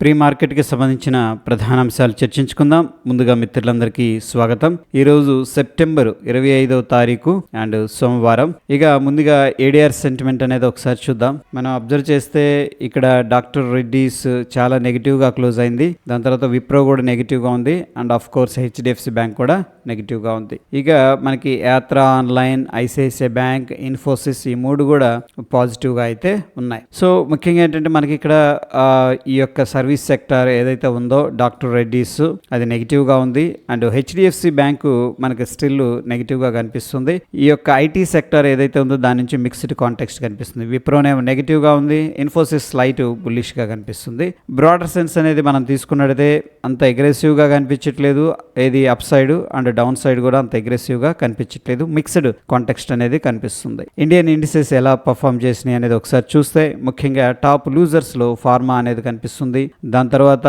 Pre మార్కెట్కి సంబంధించిన ప్రధాన అంశాలు చర్చించుకుందాం. ముందుగా మిత్రులందరికీ స్వాగతం. ఈరోజు సెప్టెంబర్ 25వ తారీఖు అండ్ సోమవారం. ఇక ముందుగా ఏడిఆర్ సెంటిమెంట్ అనేది ఒకసారి చూద్దాం. మనం అబ్జర్వ్ చేస్తే ఇక్కడ డాక్టర్ రెడ్డీస్ చాలా నెగిటివ్గా క్లోజ్ అయింది. దాని తర్వాత విప్రో కూడా నెగిటివ్గా ఉంది and of course HDFC bank కూడా నెగిటివ్గా ఉంది. ఇక మనకి యాత్ర ఆన్లైన్, ఐసిఐసిఐ బ్యాంక్, ఇన్ఫోసిస్ ఈ మూడు కూడా పాజిటివ్గా అయితే ఉన్నాయి. సో ముఖ్యంగా ఏంటంటే మనకి ఇక్కడ ఈ యొక్క సర్వీస్ సెక్టర్ ఏదైతే ఉందో డాక్టర్ రెడ్డీస్ అది నెగిటివ్గా ఉంది అండ్ హెచ్డిఎఫ్సి బ్యాంకు మనకి స్టిల్ నెగిటివ్గా కనిపిస్తుంది. ఈ యొక్క ఐటీ సెక్టర్ ఏదైతే ఉందో దాని నుంచి మిక్స్డ్ కాంటెక్స్ట్ కనిపిస్తుంది. విప్రోనే నెగిటివ్గా ఉంది, ఇన్ఫోసిస్ స్లైట్ బుల్లిష్గా కనిపిస్తుంది. బ్రాడర్ సెన్స్ అనేది మనం తీసుకున్నట్టయితే అంత అగ్రెసివ్గా కనిపించట్లేదు, ఏది up side and down side కూడా అంత అగ్రెసివ్గా కనిపించట్లేదు, మిక్స్డ్ కాంటెక్స్ట్ అనేది కనిపిస్తుంది. ఇండియన్ ఇండిసెస్ ఎలా పర్ఫామ్ చేసినాయి అనేది ఒకసారి చూస్తే ముఖ్యంగా టాప్ లూజర్స్లో ఫార్మా అనేది కనిపిస్తుంది. దాని తర్వాత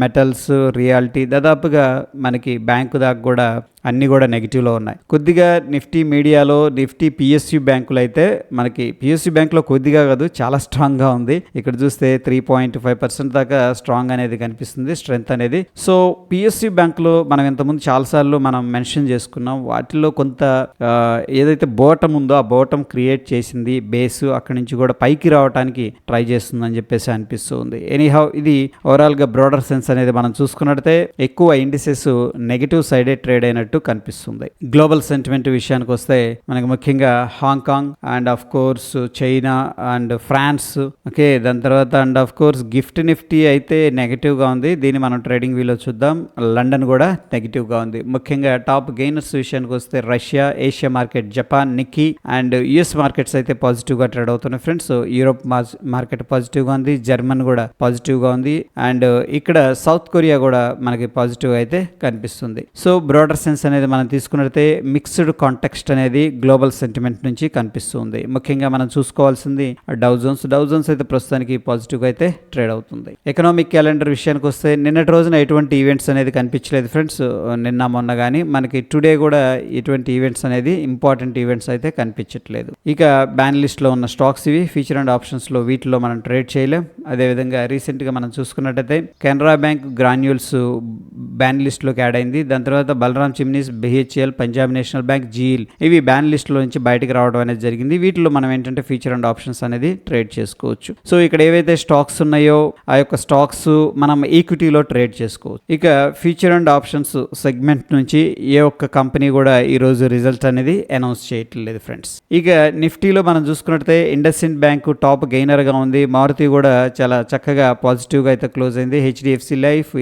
మెటల్స్, రియాలిటీ, దాదాపుగా మనకి బ్యాంకు దాకా కూడా అన్నీ కూడా నెగిటివ్లో ఉన్నాయి. కొద్దిగా నిఫ్టీ మీడియాలో నిఫ్టీ పిఎస్యు బ్యాంకులు అయితే మనకి పిఎస్యు బ్యాంకులో కొద్దిగా కాదు చాలా స్ట్రాంగ్గా ఉంది. ఇక్కడ చూస్తే 3.5% దాకా స్ట్రాంగ్ అనేది కనిపిస్తుంది, స్ట్రెంగ్త్ అనేది. సో పిఎస్యు బ్యాంకులో మనం ఇంతకుముందు చాలాసార్లు మనం మెన్షన్ చేసుకున్నాం. వాటిలో కొంత ఏదైతే బోటం ఉందో ఆ బోటం క్రియేట్ చేసింది, బేస్ అక్కడి నుంచి కూడా పైకి రావడానికి ట్రై చేస్తుందని చెప్పేసి అనిపిస్తుంది. ఎనీహౌ ఇది ఓవరాల్గా బ్రాడర్ సెన్స్ అనేది మనం చూసుకున్నట్టయితే ఎక్కువ ఇండిసెస్ నెగిటివ్ సైడే ట్రేడ్ అయినట్టు కనిపిస్తుంది. గ్లోబల్ సెంటిమెంట్ విషయానికి వస్తే మనకి ముఖ్యంగా Hong Kong and of course China and France, okay, దాని తర్వాత and of course gift nifty అయితే నెగిటివ్గా ఉంది. దీన్ని మనం ట్రేడింగ్ వీలో చూద్దాం. లండన్ కూడా నెగిటివ్గా ఉంది. ముఖ్యంగా టాప్ గెయినర్స్ విషయానికి వస్తే Russia, Asia market, Japan, Nikki and US markets అయితే పాజిటివ్గా ట్రేడ్ అవుతున్నాయి ఫ్రెండ్స్. యూరోప్ మార్కెట్ పాజిటివ్గా ఉంది, జర్మన్ కూడా పాజిటివ్గా ఉంది అండ్ ఇక్కడ సౌత్ కొరియా కూడా మనకి పాజిటివ్ అయితే కనిపిస్తుంది. సో బ్రాడర్ సెన్స్ అనేది మనం తీసుకున్నట్లయితే మిక్స్డ్ కాంటెక్స్ట్ అనేది గ్లోబల్ సెంటిమెంట్ నుంచి కనిపిస్తుంది. ముఖ్యంగా మనం చూసుకోవాల్సింది డౌ జోన్స్ అయితే ప్రస్తుతానికి పాజిటివ్గా అయితే ట్రేడ్ అవుతుంది. ఎకనామిక్ క్యాలెండర్ విషయానికి వస్తే నిన్నటి రోజున ఎటువంటి ఈవెంట్స్ అనేది కనిపించలేదు ఫ్రెండ్స్, నిన్న మొన్న కానీ. మనకి టుడే కూడా ఎటువంటి ఈవెంట్స్ అనేది ఇంపార్టెంట్ ఈవెంట్స్ అయితే కనిపించట్లేదు. ఇక బ్యాన్ లిస్ట్లో ఉన్న స్టాక్స్ ఇవి. ఫ్యూచర్ అండ్ ఆప్షన్స్లో వీటిలో మనం ట్రేడ్ చేయలేం. అదేవిధంగా రీసెంట్గా మనం చూసుకున్నట్టయితే కెనరా బ్యాంక్ గ్రాన్యూల్స్ బ్యాన్ లిస్ట్లోకి యాడ్ అయింది. దాని తర్వాత బలరాం చిమ్నీస్, BHEL, Punjab national bank, ZEEL ఇవి బ్యాన్ లిస్ట్లో నుంచి బయటకు రావడం అనేది జరిగింది. వీటిలో మనం ఏంటంటే ఫ్యూచర్ అండ్ ఆప్షన్స్ అనేది ట్రేడ్ చేసుకోవచ్చు. సో ఇక్కడ ఏవైతే స్టాక్స్ ఉన్నాయో ఆ యొక్క స్టాక్స్ మనం ఈక్విటీలో ట్రేడ్ చేసుకోవచ్చు. ఇక ఫ్యూచర్ అండ్ ఆప్షన్స్ సెగ్మెంట్ నుంచి ఏ ఒక్క కంపెనీ కూడా ఈరోజు రిజల్ట్ అనేది అనౌన్స్ చేయట్లేదు ఫ్రెండ్స్. ఇక నిఫ్టీలో మనం చూసుకున్నట్లయితే ఇండస్ఇండ్ బ్యాంక్ టాప్ గెయినర్గా ఉంది. మారుతి కూడా చాలా చక్కగా పాజిటివ్గా అయితే క్లోజ్ అయింది. HDFC life,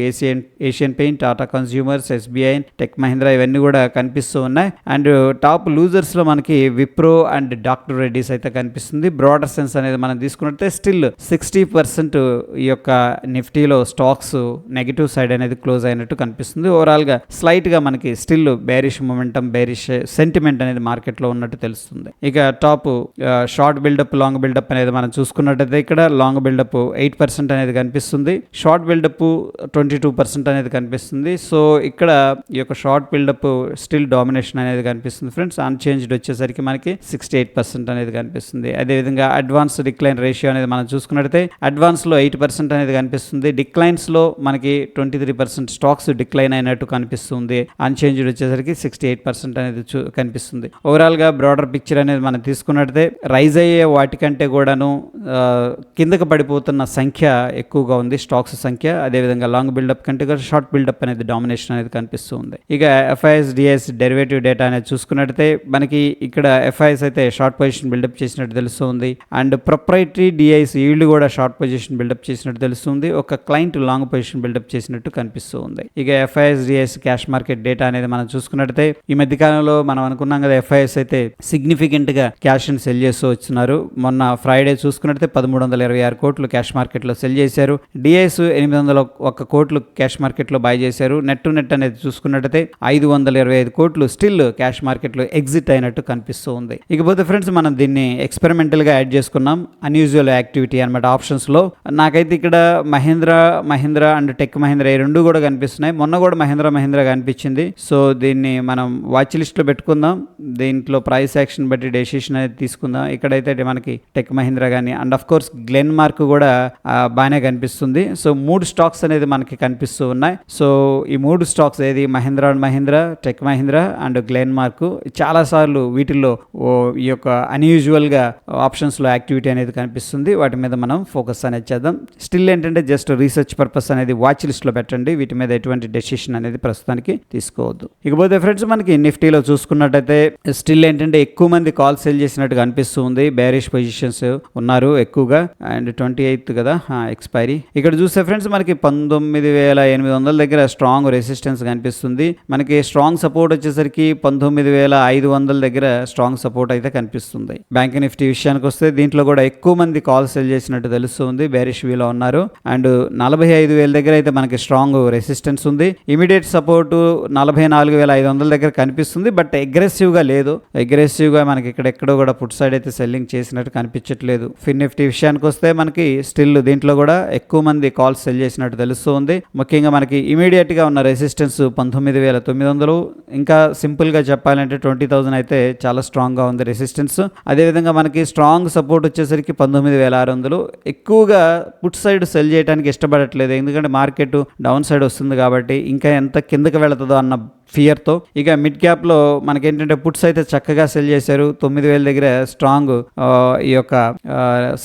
Asian paint, Tata consumers, SBI, tech Mahindra ఇవన్నీ కూడా కనిపిస్తూ ఉన్నాయి. అండ్ టాప్ లూజర్స్లో మనకి విప్రో అండ్ డాక్టర్ రెడ్డీస్ అయితే కనిపిస్తుంది. బ్రాడర్ సెన్స్ అనేది మనం తీసుకున్నట్టే స్టిల్ 60% ఈ యొక్క నిఫ్టీలో స్టాక్స్ నెగిటివ్ సైడ్ అనేది క్లోజ్ అయినట్టు కనిపిస్తుంది. ఓవరాల్గా స్లైట్గా మనకి still bearish momentum, bearish sentiment అనేది మార్కెట్లో ఉన్నట్టు తెలుస్తుంది. ఇక top short buildup, long buildup అనేది మనం చూసుకున్నట్టయితే ఇక్కడ లాంగ్ బిల్డప్ 8% అనేది కనిపిస్తుంది, షార్ట్ బిల్డప్ 22% అనేది కనిపిస్తుంది. సో ఇక్కడ ఈ యొక్క షార్ట్ బిల్డప్ స్టిల్ డామినేషన్ అనేది కనిపిస్తుంది ఫ్రెండ్స్. అన్చేంజ్డ్ వచ్చేసరికి మనకి 68% అనేది కనిపిస్తుంది. అదేవిధంగా అడ్వాన్స్ డిక్లైన్ రేషియో అనేది మనం చూసుకున్నట్టయితే అడ్వాన్స్లో 8% అనేది కనిపిస్తుంది, డిక్లైన్స్లో మనకి 23% స్టాక్స్ డిక్లైన్ అయినట్టు కనిపిస్తుంది. అన్చేంజ్డ్ వచ్చేసరికి 68% అనేది కనిపిస్తుంది. ఓవరాల్గా బ్రాడర్ పిక్చర్ అనేది మనం తీసుకున్నట్టయితే రైజ్ అయ్యే వాటికంటే కూడాను కిందకు పడిపోతున్న సంఖ్య ఎక్కువగా ఉంది, స్టాక్స్ సంఖ్య. అదేవిధంగా లాంగ్ బిల్డప్ కంటే కూడా షార్ట్ బిల్డప్ అనేది డామినేషన్ అనేది కనిపిస్తుంది. ఇక ఎఫ్ఐఎస్, డిఐఎస్ డెరివేటివ్ డేటా అనేది చూసుకున్నట్టయితే మనకి ఇక్కడ ఎఫ్ఐఎస్ అయితే షార్ట్ పొజిషన్ బిల్డప్ చేసినట్టు తెలుస్తుంది అండ్ ప్రొప్రైటరీ డిఐస్ ఈల్డ్ కూడా షార్ట్ పొజిషన్ బిల్డప్ చేసినట్టు తెలుస్తుంది. ఒక క్లయింట్ లాంగ్ పొజిషన్ బిల్డప్ చేసినట్టు కనిపిస్తుంది. ఇక FIS, DIS cash market data అనేది మనం చూసుకున్నట్టయితే ఈ మధ్య కాలంలో మనం అనుకున్నాం కదా ఎఫ్ఐఎస్ అయితే సిగ్నిఫికెంట్ గా క్యాష్ ని సెల్ చేస్తూ వచ్చినారు. మొన్న ఫ్రైడే చూసుకున్నట్టయితే 1326 కోట్లు క్యాష్ మార్కెట్లో సెల్ చేశారు. డిఐఎస్ 801 కోట్లు క్యాష్ మార్కెట్లో బై చేశారు. నెట్ టు నెట్ అనేది చూసుకున్నట్టయితే 525 కోట్లు స్టిల్ క్యాష్ మార్కెట్లో ఎగ్జిట్ అయినట్టు కనిపిస్తూ ఉంది. ఇకపోతే ఫ్రెండ్స్ మనం దీన్ని ఎక్స్పెరిమెంటల్గా యాడ్ చేసుకున్నాం, అన్యూజువల్ యాక్టివిటీ అనమాట ఆప్షన్స్లో. నాకైతే ఇక్కడ మహీంద్రా అండ్ టెక్ మహీంద్రా ఈ రెండు కూడా కనిపిస్తున్నాయి. మొన్న కూడా మహీంద్రా కనిపించింది. సో దీన్ని మనం వాచ్ లిస్ట్లో పెట్టుకుందాం. దీంట్లో ప్రైస్ యాక్షన్ బట్టి డెసిషన్ అనేది తీసుకుందాం. ఇక్కడైతే మనకి టెక్ మహీంద్రా కానీ and of course Glenn mark కూడా కూడా బాగానే కనిపిస్తుంది. సో 3 స్టాక్స్ అనేది మనకి కనిపిస్తూ ఉన్నాయి. సో ఈ 3 స్టాక్స్ ఏది Mahindra and Mahindra, tech Mahindra and Glenn mark చాలా సార్లు వీటిల్లో ఈ యొక్క అన్యూజువల్గా ఆప్షన్స్లో యాక్టివిటీ అనేది కనిపిస్తుంది. వాటి మీద మనం ఫోకస్ అనేది చేద్దాం. స్టిల్ ఏంటంటే జస్ట్ రీసెర్చ్ పర్పస్ అనేది వాచ్ లిస్ట్లో పెట్టండి. వీటి మీద ఎటువంటి డెసిషన్ అనేది ప్రస్తుతానికి తీసుకోవద్దు. ఇకపోతే ఫ్రెండ్స్ మనకి నిఫ్టీలో చూసుకున్నట్టయితే స్టిల్ ఏంటంటే ఎక్కువ మంది కాల్ సెల్ చేసినట్టుగా అనిపిస్తుంది. బేరిష్ పొజిషన్స్ ఉన్నారు ఎక్కువగా. అండ్ 28 కదా ఎక్స్పైరీ. ఇక్కడ చూస్తే ఫ్రెండ్స్ మనకి 19,800 దగ్గర స్ట్రాంగ్ రెసిస్టెన్స్ కనిపిస్తుంది. మనకి స్ట్రాంగ్ సపోర్ట్ వచ్చేసరికి 19,500 దగ్గర స్ట్రాంగ్ సపోర్ట్ అయితే కనిపిస్తుంది. బ్యాంక్ నిఫ్టీ విషయానికి వస్తే దీంట్లో కూడా ఎక్కువ మంది కాల్ సెల్ చేసినట్టు తెలుస్తుంది. బేరిష్ వ్యూలో ఉన్నారు. అండ్ 45,000 దగ్గర అయితే మనకి స్ట్రాంగ్ రెసిస్టెన్స్ ఉంది. ఇమీడియట్ సపోర్ట్ 44,500 దగ్గర కనిపిస్తుంది. బట్ అగ్రెసివ్గా లేదు. అగ్రెసివ్గా మనకి ఎక్కడో కూడా పుట్ సైడ్ అయితే సెల్లింగ్ చేసినట్టు కనిపించట్లేదు. ఫిన్ నిఫ్టీ విషయానికి వస్తే మనకి స్టిల్ దీంట్లో కూడా ఎక్కువ మంది కాల్స్ సెల్ చేసినట్టు తెలుస్తుంది. ముఖ్యంగా మనకి ఇమీడియట్ గా ఉన్న రెసిస్టెన్స్ 19,900. ఇంకా సింపుల్ గా చెప్పాలంటే 20,000 అయితే చాలా స్ట్రాంగ్ గా ఉంది రెసిస్టెన్స్. అదేవిధంగా మనకి స్ట్రాంగ్ సపోర్ట్ వచ్చేసరికి 19,600. ఎక్కువగా పుట్ సైడ్ సెల్ చేయడానికి ఇష్టపడట్లేదు. ఎందుకంటే మార్కెట్ డౌన్ సైడ్ వస్తుంది కాబట్టి ఇంకా ఎంత కిందకి వెళుతుందో అన్న ఫియర్తో. ఇక మిడ్ క్యాప్లో మనకేంటంటే పుట్స్ అయితే చక్కగా సెల్ చేశారు. 9,000 దగ్గర స్ట్రాంగ్ ఈ యొక్క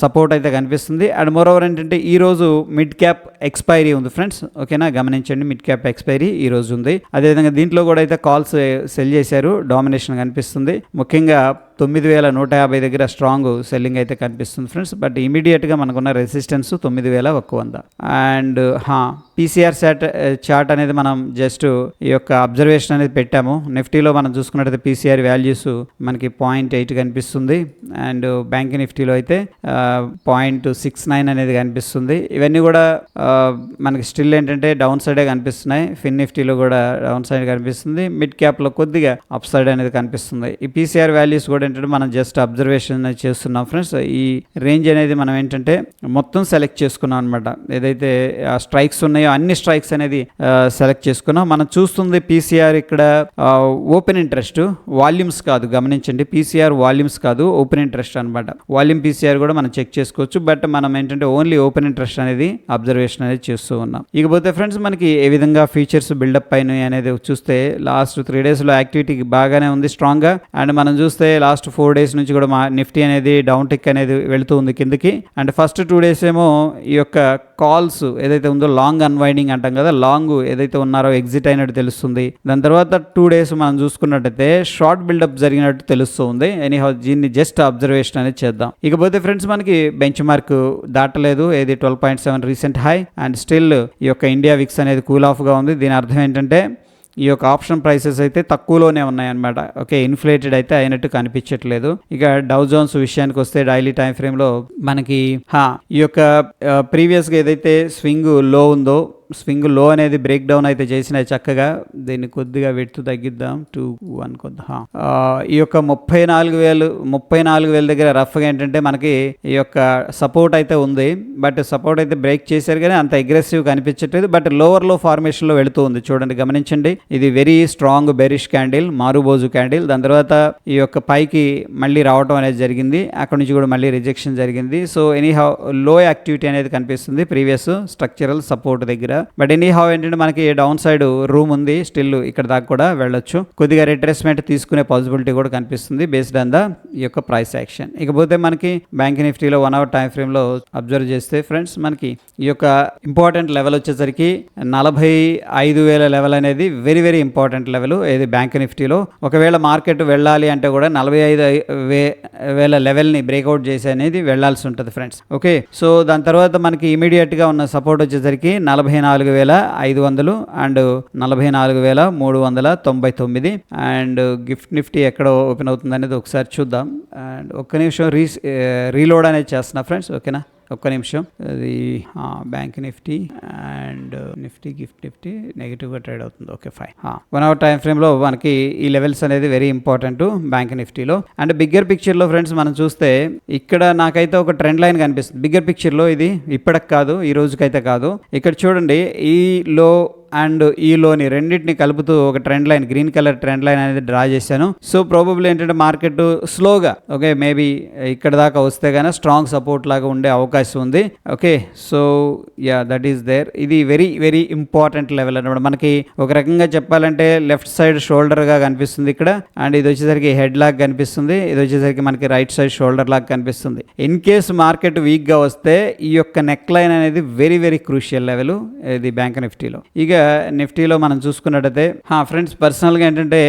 సపోర్ట్ అయితే కనిపిస్తుంది. అండ్ మోరోవర్ ఏంటంటే ఈరోజు మిడ్ క్యాప్ ఎక్స్పైరీ ఉంది ఫ్రెండ్స్. ఓకేనా, గమనించండి. మిడ్ క్యాప్ ఎక్స్పైరీ ఈ రోజు ఉంది. అదేవిధంగా దీంట్లో కూడా అయితే కాల్స్ సెల్ చేశారు. డామినేషన్ కనిపిస్తుంది. ముఖ్యంగా 9,150 దగ్గర స్ట్రాంగ్ సెల్లింగ్ అయితే కనిపిస్తుంది ఫ్రెండ్స్. బట్ ఇమీడియట్గా మనకున్న రెసిస్టెన్స్ 9,100. అండ్ పీసీఆర్ చార్ట్ అనేది మనం జస్ట్ ఈ యొక్క అబ్జర్వేషన్ అనేది పెట్టాము. నిఫ్టీలో మనం చూసుకున్నట్టయితే పీసీఆర్ వాల్యూస్ మనకి 0.8 కనిపిస్తుంది. అండ్ బ్యాంక్ నిఫ్టీలో అయితే 0.69 అనేది కనిపిస్తుంది. ఇవన్నీ కూడా మనకి స్టిల్ ఏంటంటే డౌన్ సైడే కనిపిస్తున్నాయి. ఫిన్ నిఫ్టీలో కూడా డౌన్ సైడ్ కనిపిస్తుంది. మిడ్ క్యాప్లో కొద్దిగా అప్ సైడ్ అనేది కనిపిస్తుంది. ఈ పీసీఆర్ వాల్యూస్ కూడా ఏంటంటే మనం జస్ట్ అబ్జర్వేషన్ చేస్తున్నాం ఫ్రెండ్స్. ఈ రేంజ్ అనేది మనం ఏంటంటే మొత్తం సెలెక్ట్ చేసుకున్నాం అనమాట. ఏదైతే స్ట్రైక్స్ ఉన్నాయో అన్ని స్ట్రైక్స్ అనేది సెలెక్ట్ చేసుకున్నాం. మనం చూస్తుంది పీసీఆర్ ఇక్కడ ఓపెన్ ఇంట్రెస్ట్, వాల్యూమ్స్ కాదు. గమనించండి, పీసీఆర్ వాల్యూమ్స్ కాదు, ఓపెన్ ఇంట్రెస్ట్ అనమాట. వాల్యూమ్ పీసీఆర్ కూడా మనం చెక్ చేసుకోవచ్చు. బట్ మనం ఏంటంటే ఓన్లీ ఓపెన్ ఇంట్రెస్ట్ అనేది అబ్జర్వేషన్ అనేది చేస్తూ ఉన్నాం. ఇకపోతే ఫ్రెండ్స్ మనకి ఏ విధంగా ఫీచర్స్ బిల్డప్ అయినాయి అనేది చూస్తే లాస్ట్ 3 డేస్లో యాక్టివిటీ బాగానే ఉంది స్ట్రాంగ్గా. అండ్ మనం చూస్తే లాస్ట్ 4 డేస్ నుంచి కూడా మా నిఫ్టీ అనేది డౌన్ టిక్ అనేది వెళుతూ ఉంది కిందకి. అండ్ ఫస్ట్ 2 డేస్ ఏమో ఈ యొక్క కాల్స్ ఏదైతే ఉందో లాంగ్ అన్వైండింగ్ అంటాం కదా, లాంగ్ ఏదైతే ఉన్నారో ఎగ్జిట్ అయినట్టు తెలుస్తుంది. దాని తర్వాత 2 డేస్ మనం చూసుకున్నట్టయితే షార్ట్ బిల్డప్ జరిగినట్టు తెలుస్తుంది. ఎనీహౌ దీన్ని జస్ట్ అబ్జర్వేషన్ అనేది చేద్దాం. ఇకపోతే ఫ్రెండ్స్ మనకి బెంచ్ మార్క్ దాటలేదు. ఏది 12.7 రీసెంట్ హై. అండ్ స్టిల్ ఈ యొక్క ఇండియా విక్స్ అనేది కూల్ ఆఫ్గా ఉంది. దీని అర్థం ఏంటంటే ఈ యొక్క ఆప్షన్ ప్రైసెస్ అయితే తక్కువలోనే ఉన్నాయన్నమాట. ఓకే, ఇన్ఫ్లేటెడ్ అయితే అయినట్టు కనిపించట్లేదు. ఇక డౌ జోన్స్ విషయానికి వస్తే డైలీ టైం ఫ్రేమ్లో మనకి ఈ యొక్క ప్రీవియస్గా ఏదైతే స్వింగ్ లో ఉందో, స్వింగ్ లో అనేది బ్రేక్ డౌన్ అయితే చేసినాయి చక్కగా. దీన్ని కొద్దిగా వెట్టు తగ్గిద్దాం 2-1 కొద్దిగా. ఈ యొక్క 34,000 దగ్గర రఫ్గా ఏంటంటే మనకి ఈ యొక్క సపోర్ట్ అయితే ఉంది. బట్ సపోర్ట్ అయితే బ్రేక్ చేశారు కానీ అంత అగ్రెసివ్ కనిపించట్లేదు. బట్ లోవర్ లో ఫార్మేషన్ లో వెళుతూ ఉంది. చూడండి, గమనించండి. ఇది very strong bearish candle, మారుబోజు candle. దాని తర్వాత ఈ యొక్క పైకి మళ్ళీ రావడం అనేది జరిగింది. అక్కడ నుంచి కూడా మళ్ళీ రిజెక్షన్ జరిగింది. సో ఎనీహౌ లో యాక్టివిటీ అనేది కనిపిస్తుంది ప్రీవియస్ స్ట్రక్చరల్ సపోర్ట్ దగ్గర. బట్ ఎనీహౌ ఏంటంటే మనకి డౌన్ సైడ్ రూమ్ ఉంది. స్టిల్ ఇక్కడ దాకా కూడా వెళ్ళొచ్చు. కొద్దిగా రిట్రేస్మెంట్ తీసుకునే పాసిబిలిటీ కూడా కనిపిస్తుంది బేస్డ్ ఆన్ ద ఈ యొక్క ప్రైస్ యాక్షన్. ఇకపోతే మనకి బ్యాంక్ నిఫ్టీలో 1 అవర్ టైం ఫ్రేమ్ లో అబ్జర్వ్ చేస్తే ఫ్రెండ్స్ మనకి ఈ యొక్క ఇంపార్టెంట్ లెవెల్ వచ్చేసరికి 45,000 లెవెల్ అనేది వెరీ వెరీ ఇంపార్టెంట్ లెవెల్. ఏది బ్యాంక్ నిఫ్టీలో ఒకవేళ మార్కెట్ వెళ్ళాలి అంటే కూడా 45,000 లెవెల్ని బ్రేక్అవుట్ చేసి అనేది వెళ్లాల్సి ఉంటుంది ఫ్రెండ్స్. ఓకే, సో దాని తర్వాత మనకి ఇమీడియట్ గా ఉన్న సపోర్ట్ వచ్చేసరికి 44,500 అండ్ 44,399. అండ్ గిఫ్ట్ నిఫ్టీ ఎక్కడ ఓపెన్ అవుతుంది అనేది ఒకసారి చూద్దాం. అండ్ ఒక్క నిమిషం రీలోడ్ అనేది చేస్తున్నా ఫ్రెండ్స్. ఓకేనా, ఒక్క నిమిషం. అది bank Nifty and Nifty gift Nifty నెగిటివ్గా ట్రేడ్ అవుతుంది. Okay fine. 1 అవర్ టైం ఫ్రేమ్లో మనకి ఈ లెవెల్స్ అనేది వెరీ ఇంపార్టెంట్ బ్యాంక్ నిఫ్టీలో. అండ్ బిగ్గర్ పిక్చర్లో ఫ్రెండ్స్ మనం చూస్తే ఇక్కడ నాకైతే ఒక ట్రెండ్ లైన్ కనిపిస్తుంది బిగ్గర్ పిక్చర్లో. ఇది ఇప్పటికి కాదు, ఈ రోజుకైతే కాదు. ఇక్కడ చూడండి, ఈ లో అండ్ ఈ లోని రెండింటిని కలుపుతూ ఒక trend line, green colour trend line అనేది డ్రా చేశాను. సో ప్రాబబ్లీ ఏంటంటే మార్కెట్ స్లోగా ఓకే మేబీ ఇక్కడ దాకా వస్తే కానీ స్ట్రాంగ్ సపోర్ట్ లాగా ఉండే అవకాశం ఉంది. Okay so yeah that is there. ఇది వెరీ వెరీ ఇంపార్టెంట్ లెవెల్ అనమాట. మనకి ఒక రకంగా చెప్పాలంటే లెఫ్ట్ సైడ్ షోల్డర్ గా కనిపిస్తుంది ఇక్కడ, అండ్ ఇది వచ్చేసరికి హెడ్ లాగా కనిపిస్తుంది, ఇది వచ్చేసరికి మనకి రైట్ సైడ్ షోల్డర్ లాగా కనిపిస్తుంది. ఇన్ కేస్ మార్కెట్ వీక్ గా వస్తే ఈ యొక్క నెక్ లైన్ అనేది వెరీ వెరీ క్రూషియల్ లెవెల్ ఇది బ్యాంక్ నిఫ్టీలో. ఇక నిఫ్టీలో మనం చూసుకున్నట్టయితే ఫ్రెండ్స్ పర్సనల్గా ఏంటంటే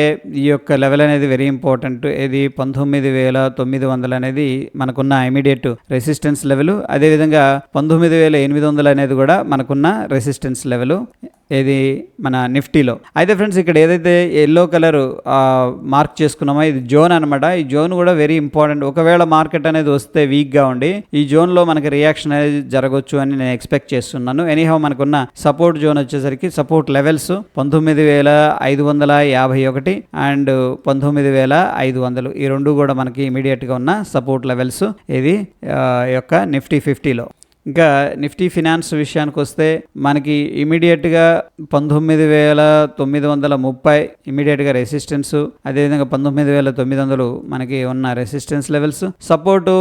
ఈ యొక్క లెవెల్ అనేది వెరీ ఇంపార్టెంట్. ఇది 19,900 అనేది మనకున్న ఇమీడియట్ రెసిస్టెన్స్ లెవెల్. అదేవిధంగా 19,800 అనేది కూడా మనకున్న రెసిస్టెన్స్ లెవెల్ ఇది మన నిఫ్టీలో. అయితే ఫ్రెండ్స్ ఇక్కడ ఏదైతే ఎల్లో కలర్ మార్క్ చేసుకున్నామో ఇది జోన్ అనమాట. ఈ జోన్ కూడా వెరీ ఇంపార్టెంట్. ఒకవేళ మార్కెట్ అనేది వస్తే వీక్గా ఉండి ఈ జోన్లో మనకి రియాక్షన్ అనేది జరగవచ్చు అని నేను ఎక్స్పెక్ట్ చేస్తున్నాను. ఎనీహౌ మనకున్న సపోర్ట్ జోన్ వచ్చేసరికి సపోర్ట్ లెవెల్స్ 19,551 అండ్ 19,500 ఈ రెండు కూడా మనకి ఇమీడియట్గా ఉన్న సపోర్ట్ లెవెల్స్ ఇది యొక్క నిఫ్టీ 50లో. ఇంకా నిఫ్టీ ఫినాన్స్ విషయానికి వస్తే మనకి ఇమీడియట్గా 19,930 ఇమీడియట్గా రెసిస్టెన్స్, అదేవిధంగా 19,900 మనకి ఉన్న రెసిస్టెన్స్ లెవెల్స్. సపోర్టు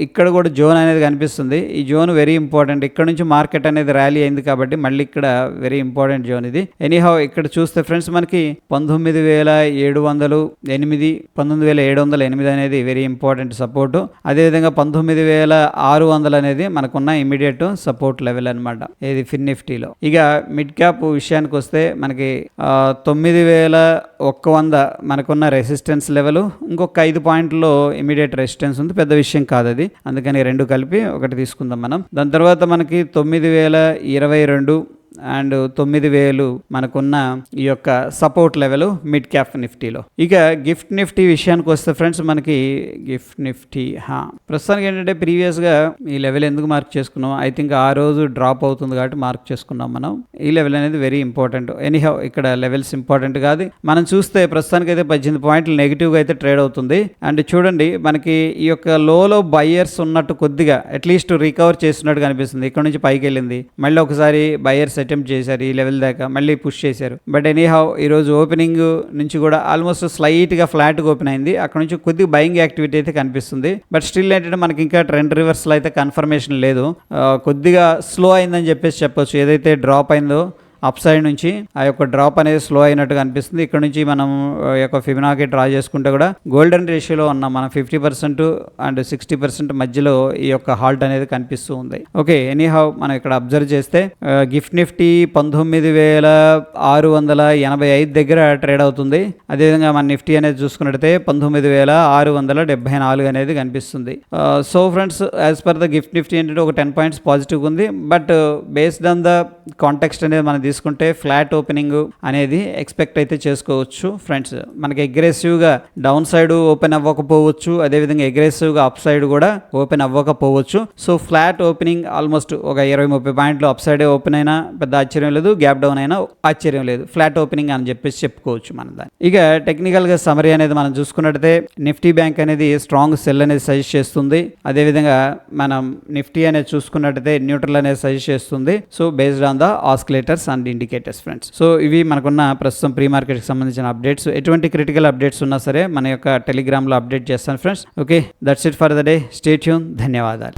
ఇక్కడ కూడా జోన్ అనేది కనిపిస్తుంది. ఈ జోన్ వెరీ ఇంపార్టెంట్. ఇక్కడ నుంచి మార్కెట్ అనేది ర్యాలీ అయింది కాబట్టి మళ్ళీ ఇక్కడ వెరీ ఇంపార్టెంట్ జోన్ ఇది. ఎనీహౌ ఇక్కడ చూస్తే ఫ్రెండ్స్ మనకి 19,708 అనేది వెరీ ఇంపార్టెంట్ సపోర్టు. అదేవిధంగా 19,600 అనేది మనకున్న ఇమీడియట్ సపోర్ట్ లెవెల్ అనమాట ఇది ఫిన్ నిఫ్టీలో. ఇక మిడ్ క్యాప్ విషయానికి వస్తే మనకి 9,100 మనకున్న రెసిస్టెన్స్ లెవెల్. ఇంకొక 5 పాయింట్లో ఇమీడియట్ రెసిస్టెన్స్ ఉంది, పెద్ద విషయం కాదు అది, అందుకని రెండు కలిపి ఒకటి తీసుకుందాం మనం. దాని తర్వాత మనకి 9,022 అండ్ 9,000 మనకున్న ఈ యొక్క సపోర్ట్ లెవెల్ మిడ్ క్యాప్ నిఫ్టీలో. ఇక గిఫ్ట్ నిఫ్టీ విషయానికి వస్తే ఫ్రెండ్స్ మనకి గిఫ్ట్ నిఫ్టీ ప్రస్తుతానికి ఏంటంటే ప్రీవియస్గా ఈ లెవెల్ ఎందుకు మార్క్ చేసుకున్నాం, ఐ థింక్ ఆ రోజు డ్రాప్ అవుతుంది కాబట్టి మార్క్ చేసుకున్నాం మనం. ఈ లెవెల్ అనేది వెరీ ఇంపార్టెంట్. ఎనీహౌ ఇక్కడ లెవెల్స్ ఇంపార్టెంట్ కాదు. మనం చూస్తే ప్రస్తుతానికి అయితే 18 పాయింట్లు నెగిటివ్గా అయితే ట్రేడ్ అవుతుంది. అండ్ చూడండి మనకి ఈ యొక్క లోలో బయర్స్ ఉన్నట్టు కొద్దిగా అట్లీస్ట్ రికవర్ చేస్తున్నట్టు కనిపిస్తుంది. ఇక్కడ నుంచి పైకి వెళ్ళింది, మళ్ళీ ఒకసారి బయర్స్ అటెంప్ట్ చేశారు ఈ లెవెల్ దాకా, మళ్ళీ పుష్ చేశారు. బట్ ఎనీహౌ ఈరోజు ఓపెనింగ్ నుంచి కూడా ఆల్మోస్ట్ స్లైట్గా ఫ్లాట్గా ఓపెన్ అయింది. అక్కడ నుంచి కొద్దిగా బయింగ్ యాక్టివిటీ అయితే కనిపిస్తుంది. బట్ స్టిల్ ఏంటంటే మనకి ఇంకా ట్రెండ్ రివర్సల్ అయితే కన్ఫర్మేషన్ లేదు. కొద్దిగా స్లో అయిందని చెప్పొచ్చు. ఏదైతే డ్రాప్ అయిందో అప్ సైడ్ నుంచి ఆ యొక్క డ్రాప్ అనేది స్లో అయినట్టుగా అనిపిస్తుంది. ఇక్కడ నుంచి మనం యొక్క ఫిబొనాకీ డ్రా చేసుకుంటే కూడా గోల్డెన్ రేషియోలో ఉన్నాం మనం. 50% అండ్ 60% మధ్యలో ఈ యొక్క హాల్ట్ అనేది కనిపిస్తూ ఉంది. ఓకే ఎనీహౌ మనం ఇక్కడ అబ్జర్వ్ చేస్తే గిఫ్ట్ నిఫ్టీ 19,685 దగ్గర ట్రేడ్ అవుతుంది. అదేవిధంగా మన నిఫ్టీ అనేది చూసుకున్నట్టయితే 19,674 అనేది కనిపిస్తుంది. So friends as per the gift Nifty ఏంటంటే ఒక 10 పాయింట్స్ పాజిటివ్ ఉంది. But based on the context అనేది మనం తీసుకుంటే ఫ్లాట్ ఓపెనింగ్ అనేది ఎక్స్పెక్ట్ అయితే చేసుకోవచ్చు ఫ్రెండ్స్. మనకి అగ్రెసివ్గా డౌన్ సైడ్ ఓపెన్ అవ్వకపోవచ్చు, అదేవిధంగా అగ్రెసివ్గా అప్ సైడ్ కూడా ఓపెన్ అవ్వకపోవచ్చు. సో ఫ్లాట్ ఓపెనింగ్ ఆల్మోస్ట్ ఒక 20-30 పాయింట్లు అప్ సైడ్ ఓపెన్ అయినా పెద్ద ఆశ్చర్యం లేదు, గ్యాప్ డౌన్ అయినా ఆశ్చర్యం లేదు. ఫ్లాట్ ఓపెనింగ్ అని చెప్పేసి చెప్పుకోవచ్చు మనం దాన్ని. ఇక టెక్నికల్గా సమరీ అనేది మనం చూసుకున్నట్టయితే నిఫ్టీ బ్యాంక్ అనేది స్ట్రాంగ్ సెల్ అనేది సజెస్ట్ చేస్తుంది. అదేవిధంగా మనం నిఫ్టీ అనేది చూసుకున్నట్టయితే న్యూట్రల్ అనేది సజెస్ట్ చేస్తుంది. So based on the oscillators and indicators friends. So ఇవి మనకున్న ప్రస్తుతం ప్రీ మార్కెట్కి సంబంధించిన అప్డేట్స్. ఎటువంటి క్రిటికల్ అప్డేట్స్ ఉన్నా సరే మన యొక్క టెలిగ్రామ్లో అప్డేట్ చేస్తాను friends. Okay that's it for the day. Stay tune. ధన్యవాదాలు.